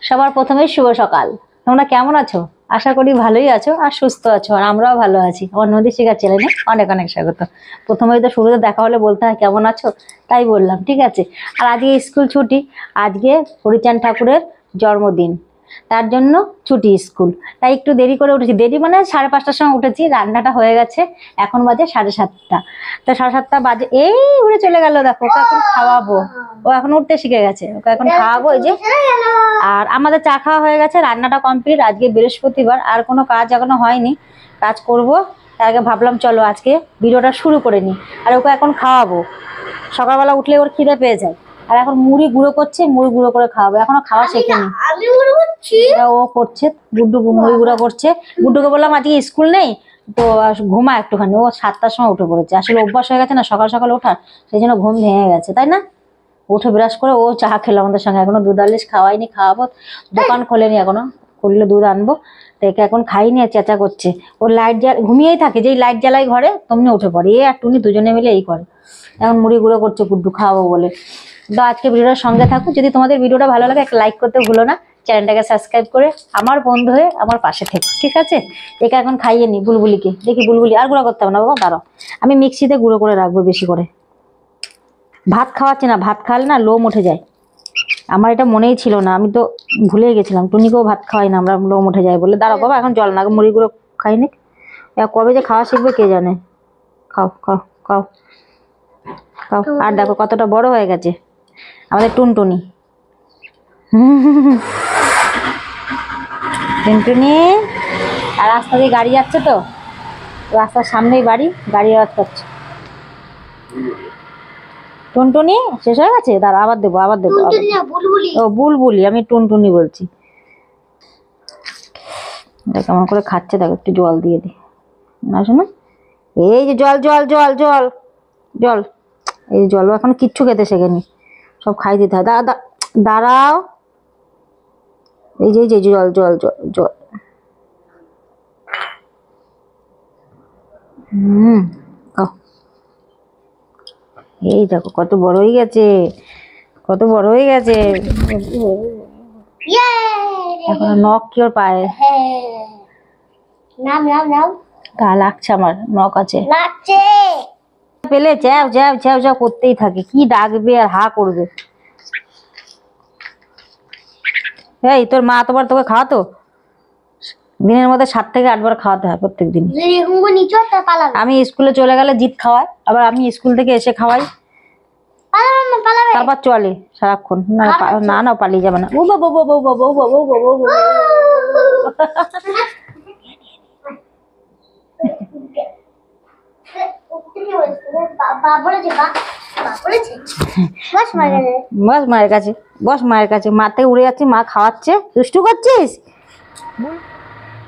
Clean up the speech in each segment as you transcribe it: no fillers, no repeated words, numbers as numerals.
সবার প্রথমেই শুভ সকাল। তোমরা কেমন আছো? আশা করি ভালোই আছো আর সুস্থ আছো, আর আমরাও ভালো আছি। আমার নদী শিকার চ্যানেলে অনেক অনেক স্বাগত। প্রথমেই তো শুরুতে দেখা হলে বলতে হয় কেমন আছো, তাই বললাম, ঠিক আছে। আর আজকে স্কুল ছুটি, আজকে হরিচাঁদ ঠাকুরের জন্মদিন, তার জন্য ছুটি স্কুল। তাই একটু দেরি করে উঠেছি, দেরি মানে 5:30টার সময় উঠেছি, রান্নাটা হয়ে গেছে, এখন বাজে 7:30। তো 7:30 বাজে, এই উড়ে চলে গেল, দেখো ওকে এখন খাওয়াবো। ও এখন উঠতে শিখে গেছে, ওকে এখন খাওয়াবো। এই যে, আর আমাদের চা খাওয়া হয়ে গেছে, রান্নাটা কমপ্লিট। আজকে বৃহস্পতিবার, আর কোনো কাজ এখনো হয়নি, কাজ করব। তার আগে ভাবলাম চলো আজকে ভিডিওটা শুরু করে নিই। আর ওকে এখন খাওয়াবো, সকালবেলা উঠলে ওর খিদে পেয়ে যায়। আর এখন মুড়ি গুঁড়ো করছে, মুড়ি গুঁড়ো করে খাওয়াবো, এখনো খাওয়া শেখেনি। ও করছে, গুড্ডু মুড়ি গুঁড়ো করছে। গুড্ডুকে বললাম আজকে স্কুল নেই তো ঘুমা একটুখানি। ও 7টার সময় উঠে পড়েছে, আসলে অভ্যাস হয়ে গেছে না সকাল সকাল ওঠার, সেই জন্য ঘুম ভেঙে গেছে, তাই না। উঠে ব্রাশ করে ও চা খেলো আমাদের সঙ্গে, এখনো দুধ আলিশ খাওয়াইনি, খাওয়াবো। দোকান খোলেনি এখনো, খুললে দুধ আনবো। তো একে এখন খাইনি, আর চেঁচা করছে। ওর লাইট ঘুমিয়েই থাকে, যেই লাইট জ্বালাই ঘরে তেমনি উঠে পড়ে। এ আর টুনি দুজনে মিলে এই করে। এখন মুড়ি গুঁড়ো করছে গুড্ডু খাওয়াবো বলে। তো আজকে ভিডিওটার সঙ্গে থাকুক। যদি তোমাদের ভিডিওটা ভালো লাগে একটা লাইক করতে ভুলো না, চ্যানেলটাকে সাবস্ক্রাইব করে আমার বন্ধু হয়ে আমার পাশে থেকো, ঠিক আছে। একে এখন খাইয়ে নি বুলবুলিকে, দেখি বুলবুলি আর গুঁড়ো করতে হবে না বাবা, দাঁড়াও আমি মিক্সিতে গুঁড়ো করে রাখবো বেশি করে। ভাত খাওয়াচ্ছে না, ভাত খাওয়ালে না লোম উঠে যায়। আমার এটা মনেই ছিল না, আমি তো ভুলেই গেছিলাম। টুনিকেও ভাত খাওয়াই না আমরা, লোম উঠে যায় বলে। দাঁড়াও বাবা এখন জল না, মুড়ি গুঁড়ো খাইনি। কবে যে খাওয়া শিখবে কে জানে। খাও খাও খাও খাও। আর দেখো কতটা বড় হয়ে গেছে আমাদের টুনটুনি। টুনটুনি। আর রাস্তা দিয়ে গাড়ি যাচ্ছে, তো রাস্তার সামনেই বাড়ি, গাড়ি আওয়াজ পাচ্ছে। টুনটুনি শেষ হয়ে গেছে, দাঁড়া আবার দেবো, আবার দেবো। ও বুলবুলি, আমি টুনটুনি বলছি। দেখ কেমন করে খাচ্ছে, দেখো একটু জল দিয়ে দিই না শোনো। এই যে জল জল জল জল জল, এই জল এখন কিচ্ছু খেতে শেখেনি, সব খাই দিতে হয়। দাঁড়াও, এই যে জল জল জল জল। এই দেখো কত বড় হয়ে গেছে, কত বড় হয়ে গেছে। এখন নখ কি ওর পায়ে? গা লাগছে, আমার নখ আছে পেলে চ্যাও চ্যাও চ্যাও চ্যাও করতেই থাকে, কি ডাকবে আর হা করবে। এই তোর মা তোমার তোকে খাওয়াতো দিনের মধ্যে 7 থেকে 8 বার খাওয়াতে হয় প্রত্যেক দিন। আমি স্কুলে চলে গেলে জিৎ খাওয়াই, আবার আমি স্কুল থেকে এসে খাওয়াই, তারপর চলে সারাক্ষণ। না না পালিয়ে যাবে না। ও বাবা বাবা বাবা বাবা বাবা। বস মায়ের কাছে, বস মায়ের কাছে। মাতে উড়ে যাচ্ছি, মা খাওয়াচ্ছে, দুষ্টু করছিস।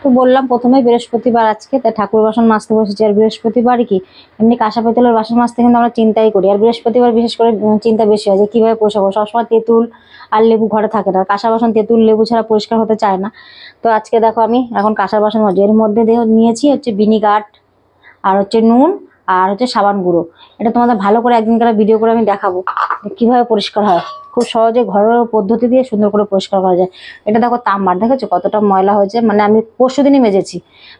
তো বললাম প্রথমে বৃহস্পতিবার আজকে, তাই ঠাকুর বাসন মাজতে বসেছি। আর বৃহস্পতিবার কি এমনি কাঁসা পেতলের বাসন মাজতে কিন্তু আমরা চিন্তাই করি, আর বৃহস্পতিবার বিশেষ করে চিন্তা বেশি হয় যে কীভাবে পোষাবো। সবসময় তেঁতুল আর লেবু ঘরে থাকে না, কাঁসা বাসন তেঁতুল লেবু ছাড়া পরিষ্কার হতে চায় না। তো আজকে দেখো আমি এখন কাঁসা বাসন মাজি। এর মধ্যে নিয়েছি হচ্ছে ভিনিগার, আর হচ্ছে নুন, আর হচ্ছে সাবান গুঁড়ো। এটা তোমাদের ভালো করে একদিনকার ভিডিও করে আমি দেখাবো কিভাবে পরিষ্কার হয়। খুব সহজে ঘরোয়া পদ্ধতি দিয়ে সুন্দর করে পরিষ্কার করা যায়। এটা দেখো তামবার, দেখেছো কতটা ময়লা হয়েছে। মানে আমি পরশুদিনই মেজেছি,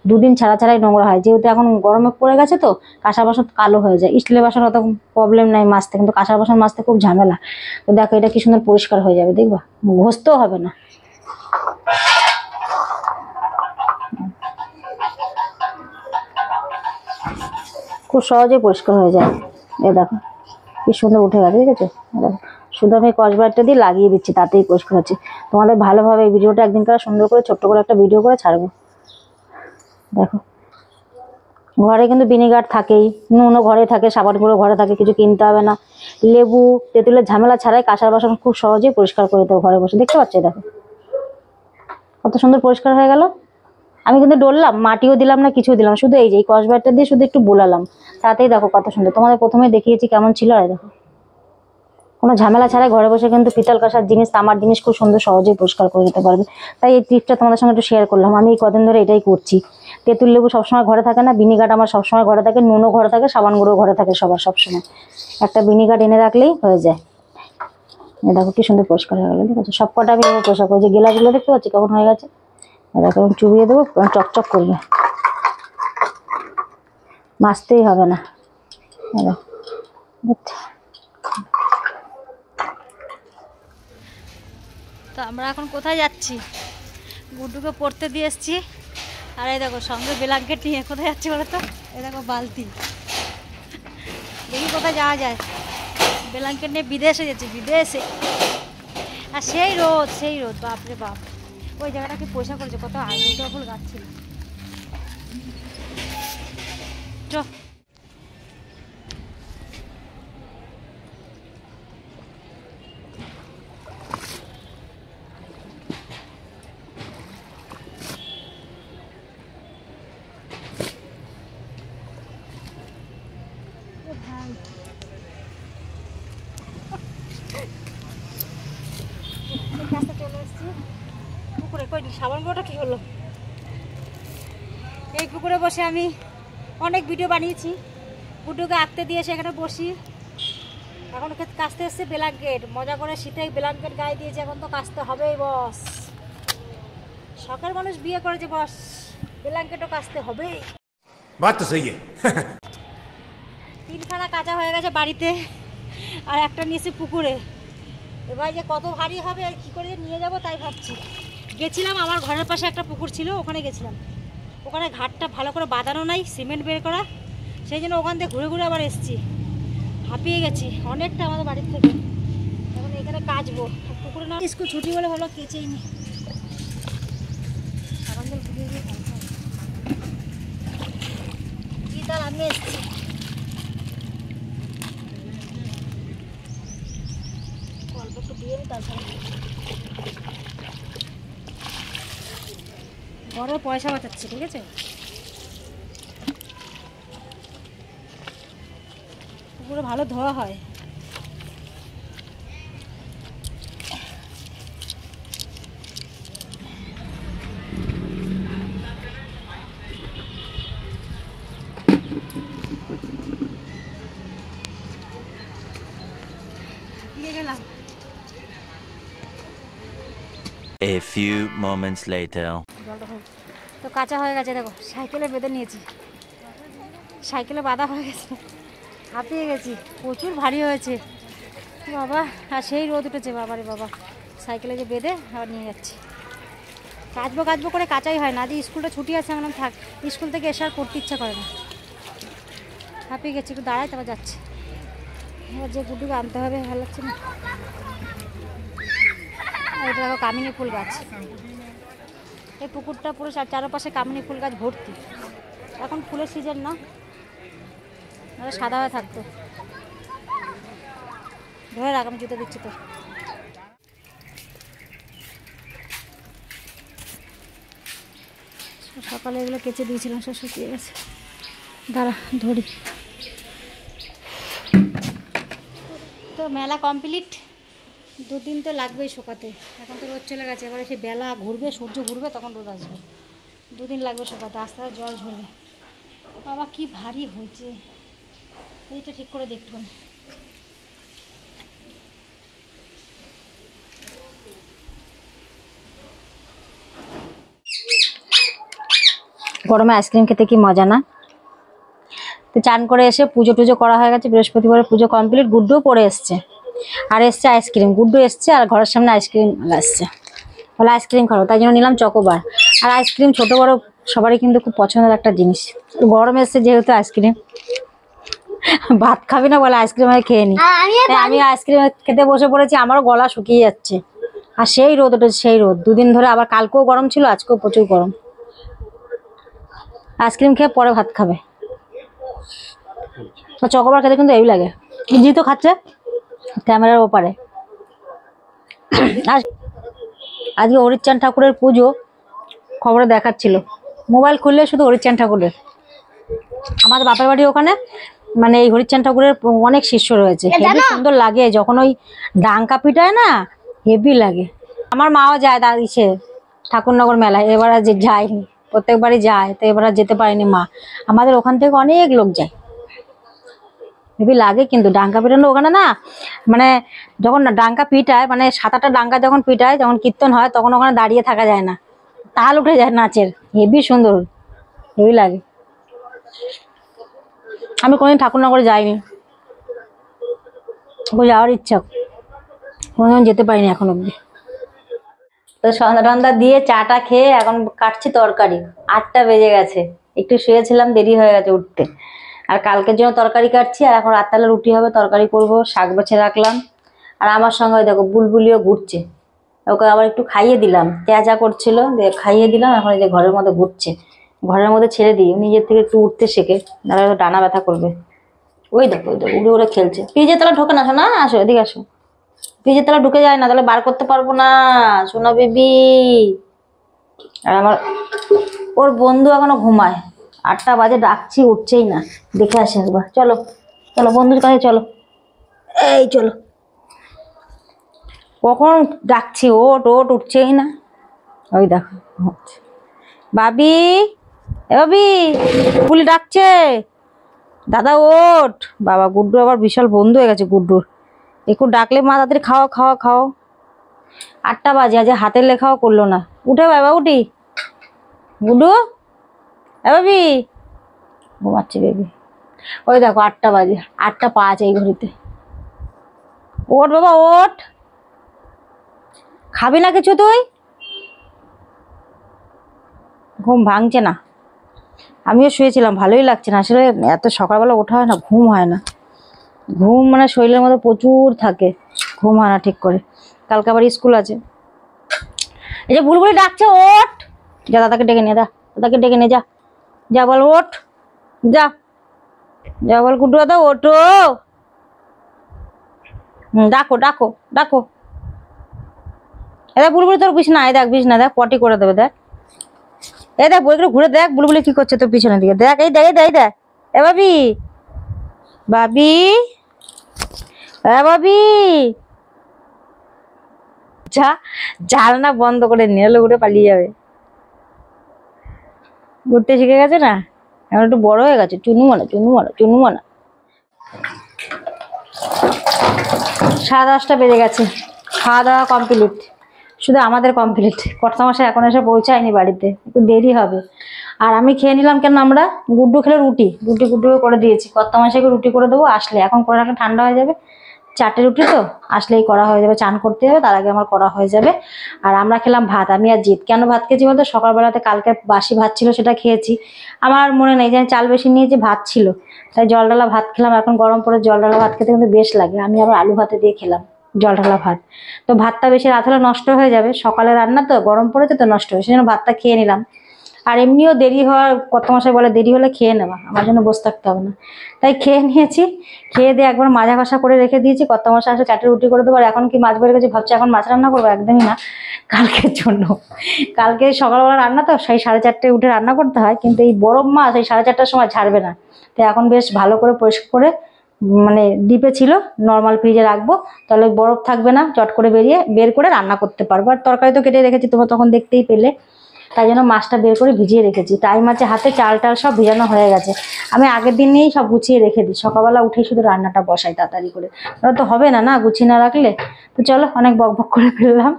2 দিন ছাড়া ছাড়াই নোংরা হয়। যেহেতু এখন গরমে পড়ে গেছে, তো কাঁসা বাসন কালো হয়ে যায়। স্টিলের বাসন অত প্রবলেম নাই মাজতে, কিন্তু কাঁসা বাসন মাজতে খুব ঝামেলা। তো দেখো এটা কি সুন্দর পরিষ্কার হয়ে যাবে, দেখবা ঘষতেও হবে না। খুব সহজে পরিষ্কার হয়ে যায়। এ দেখো কি সুন্দর উঠে গেছে, ঠিক আছে। দেখো শুধু আমি কসবারটা দিয়ে লাগিয়ে দিচ্ছি, তাতেই পরিষ্কার হচ্ছে। তোমাদের ভালোভাবে এই ভিডিওটা একদিন করে সুন্দর করে ছোট্ট করে একটা ভিডিও করে ছাড়বো। দেখো ঘরে কিন্তু ভিনিগার থাকেই, নুনও ঘরে থাকে, সাবান গুঁড়ো ঘরে থাকে, কিছু কিনতে হবে না। লেবু তেঁতুলের ঝামেলা ছাড়াই কাঁসার বাসন খুব সহজেই পরিষ্কার করে দেবো ঘরে বসে। দেখতে পাচ্ছ দেখো কত সুন্দর পরিষ্কার হয়ে গেল। আমি কিন্তু ডললাম, মাটিও দিলাম না, কিছু দিলাম, শুধু এই যে কসবারটা দিয়ে শুধু একটু বোলালাম, তাতেই দেখো কত সুন্দর। তোমাদের প্রথমে দেখিয়েছি কেমন ছিল, আর দেখো কোনো ঝামেলা ছাড়াই ঘরে বসে কিন্তু পিতল কাঁসার জিনিস, তামার জিনিস খুব সুন্দর সহজেই পরিষ্কার করে দিতে পারবে। তাই এই টিপসটা তোমাদের সঙ্গে একটু শেয়ার করলাম। আমি এই কদিন ধরে এটাই করছি। তেঁতুল লেবু সবসময় ঘরে থাকে না, ভিনিগার আমার সবসময় ঘরে থাকে, নুনও ঘরে থাকে, সাবান গুঁড়ো ঘরে থাকে, সবার সবসময় একটা ভিনিগার এনে রাখলেই হয়ে যায়। দেখো কি সুন্দর পরিষ্কার হয়ে গেলো, ঠিক আছে। সব কটা আমি এবার পরিষ্কার করছি, গেলাগুলো দেখতে পাচ্ছি কেমন হয়ে গেছে। দেখো চুবিয়ে দেবো, চকচক করবে, মাজতেই হবে না। তো আমরা এখন কোথায় যাচ্ছি? গুড্ডুকে পড়তে দিয়ে এসছি। আর এই দেখো সঙ্গে ব্ল্যাঙ্কেট নিয়ে কোথায় যাচ্ছি বলো তো? এই দেখো বালতি, দেখি কোথায় যাওয়া যায়। ব্ল্যাঙ্কেট নিয়ে বিদেশে যাচ্ছি, বিদেশে। আর সেই রোদ বাপরে বাপ। ওই জায়গাটা কি পয়সা করেছে, কত ফুল গাছ ছিল। চ চলে এসছি পুকুরে। কই সাবান গুঁড়োটা কি হলো? এই পুকুরে বসে আমি অনেক ভিডিও বানিয়েছি। গুড্ডুকে আঁকতে দিয়ে সেখানে বসি। এখন কাচতে এসছে ব্ল্যাঙ্কেট, মজা করে শীতে ব্ল্যাঙ্কেট গায়ে দিয়েছে। এখন তো কাচতে হবেই বস, শখের মানুষ বিয়ে করেছে বস, ব্ল্যাঙ্কেটও কাচতে হবেই। বাত তো সহি। তিনখানা কাঁচা হয়ে গেছে বাড়িতে, আর একটা নিয়েছি পুকুরে। এবার যে কত ভারী হবে আর কী করে নিয়ে যাব তাই ভাবছি। গেছিলাম আমার ঘরের পাশে একটা পুকুর ছিল, ওখানে গেছিলাম। ওখানে ঘাটটা ভালো করে বাঁধানো নাই, সিমেন্ট বের করা, সেই জন্য ওখান থেকে ঘুরে ঘুরে আবার এসছি। হাঁপিয়ে গেছি অনেকটা আমাদের বাড়ির থেকে। এখন এখানে কাচবো, পুকুরে না স্কুল ছুটি বলে হলো কেচেই নি। সাবান জল ফুটিয়ে দিয়ে কি তার আমি এসছি। অল্প একটু দিয়ে তারপরে বড় পয়সা বাঁচাচ্ছে, ঠিক আছে। পুকুরে ভালো ধোয়া হয়। গেলাম। A few moments later. তো কাঁচা হয়ে গেছে, দেখো সাইকেলে বেঁধে নিয়েছি, সাইকেলে বাঁধা হয়ে গেছে। হাঁপিয়ে গেছি, প্রচুর ভারী হয়েছে বাবা। আর সেই রোদ উঠেছে বাবারে বাবা। সাইকেলে যে বেঁধে আবার নিয়ে যাচ্ছি। কাচবো করে কাচাই হয় না। আজ স্কুলটা ছুটি আছে, আমার থাক, স্কুল থেকে এসে আর করতে ইচ্ছা করে না। হাঁপিয়ে গেছি, একটু দাঁড়াই তারপর যাচ্ছি। এবার যে গুড্ডুকে আনতে হবে ভালো লাগছে না। এটা দেখো কামিনী ফুল গাছ। এই পুকুরটা পুরো চারপাশে কামিনী ফুল গাছ ভর্তি। এখন ফুলের সিজন না, সাদা হয়ে থাকতো। ধরে রাখ, আমি জুতো দিচ্ছি তো। সকালে এগুলো কেচে দিয়েছিলাম, সব শুকিয়ে গেছে। দাঁড়া ধরি। তো মেলা কমপ্লিট, দুদিন তো লাগবেই শুকাতে। এখন তো রোদ চলে গেছে, এবারে সে বেলা ঘুরবে, সূর্য ঘুরবে, তখন রোদ আসবে। দুদিন লাগবে শুকাতে, আস্তে আস্তে জল ঝরবে। বাবা কি ভারী হয়েছে, এইটা ঠিক করে দেখবেন। গরমে আইসক্রিম খেতে কি মজা না। তো চান করে এসে পুজো টুজো করা হয়ে গেছে, বৃহস্পতিবারের পুজো কমপ্লিট। গুড্ডুও পড়ে এসছে, আর এসছে আইসক্রিম। গুড্ডু এসছে আর ঘরের সামনে আইসক্রিম আসছে, বলে আইসক্রিম খাবো, তাই জন্য নিলাম চকোবার। আর আইসক্রিম ছোটো বড়ো সবারই কিন্তু খুব পছন্দের একটা জিনিস। গরম এসছে যেহেতু আইসক্রিম, ভাত খাবি না বলে আইসক্রিম খেয়ে নি। আমি আইসক্রিম খেতে বসে পড়েছি, আমারও গলা শুকিয়ে যাচ্ছে। আর সেই রোদ ওটা, সেই রোদ দুদিন ধরে। আবার কালকেও গরম ছিল, আজকেও প্রচুর গরম। আইসক্রিম খেয়ে পরে ভাত খাবে। চকোবার খেতে কিন্তু এই লাগে। জি তো খাচ্ছে ক্যামেরার ওপারে। আজকে হরিচাঁদ ঠাকুরের পুজো, খবরে দেখাচ্ছিল, মোবাইল খুললে শুধু হরিচাঁদ ঠাকুরের। আমাদের বাপের বাড়ি ওখানে মানে এই হরিচাঁদ ঠাকুরের অনেক শিষ্য রয়েছে। হেবি সুন্দর লাগে যখন ওই ডাঙ্কা পিটায় না, হেভি লাগে। আমার মাও যায় ইসে ঠাকুরনগর মেলায়, এবার আর যায়নি, প্রত্যেকবারই যায়, তো এবার আর যেতে পারেনি মা। আমাদের ওখান থেকে অনেক লোক যায়। হেবি লাগে কিন্তু ডাঙ্কা পিটানো ওখানে না, মানে যখন ডাঙ্কা পিটায়, মানে 7-8টা ডাঙ্কা যখন পিটায়, যখন কীর্তন হয়, তখন ওখানে দাঁড়িয়ে থাকা যায় না, তাল উঠে যায় নাচের, হেবি সুন্দর, হেবি লাগে। আমি কোনোদিন ঠাকুরনগরে যাইনি, যাওয়ার ইচ্ছা, কোনোদিন যেতে পারিনি এখন অব্দি। তো সন্ধ্যা টন্ধা দিয়ে চাটা খেয়ে এখন কাটছি তরকারি। 8টা বেজে গেছে, একটু শুয়েছিলাম, দেরি হয়ে গেছে উঠতে। আর কালকের জন্য তরকারি কাটছি, আর এখন রাতবেলা রুটি হবে, তরকারি করব, শাক বেছে রাখলাম। আর আমার সঙ্গে ওই দেখো বুলবুলিও ঘুরছে, ওকে আবার একটু খাইয়ে দিলাম, তেজা করছিল, দিয়ে খাইয়ে দিলাম, এখন এই যে ঘরের মধ্যে ঘুরছে। ঘরের মধ্যে ছেড়ে দিই, নিজের থেকে একটু উঠতে শেখে, নাহলে হয়তো ডানা ব্যথা করবে। ওই দেখো উড়ে উড়ে খেলছে। ফ্রিজের তলা ঢোকে না, শোনা আসো এদিকে আসো, ফ্রিজের তলা ঢুকে যায় না, তাহলে বার করতে পারবো না সোনা বেবি। আর আমার ওর বন্ধু এখনো ঘুমায়, 8টা বাজে, ডাকছি উঠছেই না, দেখে আসে একবার। চলো চলো বন্ধুর কাছে চলো, এই চলো, কখন ডাকছি, ওট ওট, উঠছেই না। ওই দেখো বাবি, এ বাবি, পুলি ডাকছে, দাদা ওঠ। বাবা গুড্ডু আবার বিশাল বন্ধু হয়ে গেছে গুড্ডুর, একটু ডাকলে মা তাড়াতাড়ি খাও খাও খাও। 8টা বাজে, আজ হাতের লেখাও করলো না। উঠে বাবা উঠি, গুড্ডু এ বাবি, ঘুমাচ্ছে বেবি। ওই দেখো 8টা বাজে, 8টা 5 এই ঘড়িতে। ওঠ বাবা ওঠ, খাবি না কিছু তুই? ঘুম ভাঙছে না, আমিও শুয়েছিলাম, ভালোই লাগছে না আসলে, এত সকালবেলা ওঠা হয় না, ঘুম হয় না, ঘুম মানে শরীরের মধ্যে প্রচুর থাকে, ঘুম হয় না ঠিক করে। কালকে আবার স্কুল আছে। এই যে বুলবুলি ডাকছে, ওঠ, যা দাদাকে ডেকে নিয়ে, দাদাকে ডেকে নিয়ে যা, যা বল ওঠ, যা যা বল গুড্ডু দাদা ওঠো। ডাকো ডাকো ডাকো। দেখ বুলবুলি তোর বিছনা, এই দেখ বিছনা, দেখ পটি করে দেবে, দেখ এই দেখ বই করে ঘুরে দেখ বুলবুলি কি করছে তোর পিছনের দিকে, দেখ এই দেখ এই দেখ এই দেখ। এ বাবি, বাবি, এ বাবি, যা, জানলা বন্ধ করে নিয়ে ঘুরে পালিয়ে যাবে। ঘুরতে শিখে গেছে না, এখন একটু বড় হয়ে গেছে, চুনু মানা চুনু মানা চুনু মানা। 10:30 বেজে গেছে, খাওয়া দাওয়া কমপ্লিট, শুধু আমাদের কমপ্লিট, কর্তামশাই এখন এসে পৌঁছায়নি বাড়িতে, একটু দেরি হবে। আর আমি খেয়ে নিলাম, কেন আমরা গুড্ডু খেলে রুটি, রুটি গুড্ডুকে করে দিয়েছি, কর্তামশাইকে রুটি করে দেবো, আসলে এখন করে রাখলে ঠান্ডা হয়ে যাবে, 4টে রুটি তো, আসলেই করা হয়ে যাবে, চান করতে হবে, তার আগে আমার করা হয়ে যাবে। আর আমরা খেলাম ভাত, আমি আর জিৎ। কেন ভাত খেয়েছি বলতো, সকালবেলাতে কালকে বাসি ভাত ছিল, সেটা খেয়েছি, আমার মনে নেই যে আমি চাল বেশি নিয়েছি, ভাত ছিল, তাই জল ডালা ভাত খেলাম। এখন গরম পরে জল ডালা ভাত খেতে কিন্তু বেশ লাগে, আমি আবার আলু ভাতে দিয়ে খেলাম জল ঢালা ভাত। তো ভাতটা বেশি রাত হলে নষ্ট হয়ে যাবে, সকালে রান্না তো, গরম পড়েছে তো নষ্ট হয়, সেই জন্য ভাতটা খেয়ে নিলাম। আর এমনিও দেরি হওয়ার, কর্তামশাই বলে দেরি হলে খেয়ে নেওয়া, আমার জন্য বসে থাকতে হবে না, তাই খেয়ে নিয়েছি। খেয়ে দিয়ে একবার মাজা কষা করে রেখে দিয়েছি, কর্তামশাই আসে 4টে রুটি করে দেবো। আর এখন কি মাছ বেড়ে গেছে, ভাবছি এখন মাছ রান্না করবো, একদমই না, কালকের জন্য। কালকে সকালবেলা রান্না তো, সেই 4:30টায় উঠে রান্না করতে হয়, কিন্তু এই বরফ মাছ এই 4:30টার সময় ছাড়বে না, তো এখন বেশ ভালো করে পরিষ্কার করে, মানে ডিপে ছিল, নর্মাল ফ্রিজে রাখবো, তাহলে বরফ থাকবে না, চট করে বের করে রান্না করতে পারবো। আর তরকারি তো কেটে রেখেছি, তোমরা তখন দেখতেই পেলে, তাই জন্য মাছটা বের করে ভিজিয়ে রেখেছি। টাইম আছে হাতে, চাল টাল সব ভিজানো হয়ে গেছে, আমি আগের দিনেই সব গুছিয়ে রেখে দিই, সকালবেলা উঠেই শুধু রান্নাটা বসাই তাড়াতাড়ি করে, ওটা তো হবে না না গুছিয়ে না রাখলে। তো চলো, অনেক বক বক করে ফেললাম,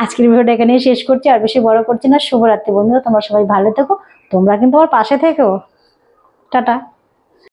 আজকের ভিডিওটা এখানেই শেষ করছি, আর বেশি বড় করছি না। শুভরাত্রি বন্ধুরা, তোমরা সবাই ভালো থেকো, তোমরা কিন্তু আমার পাশে থেকো, টাটা।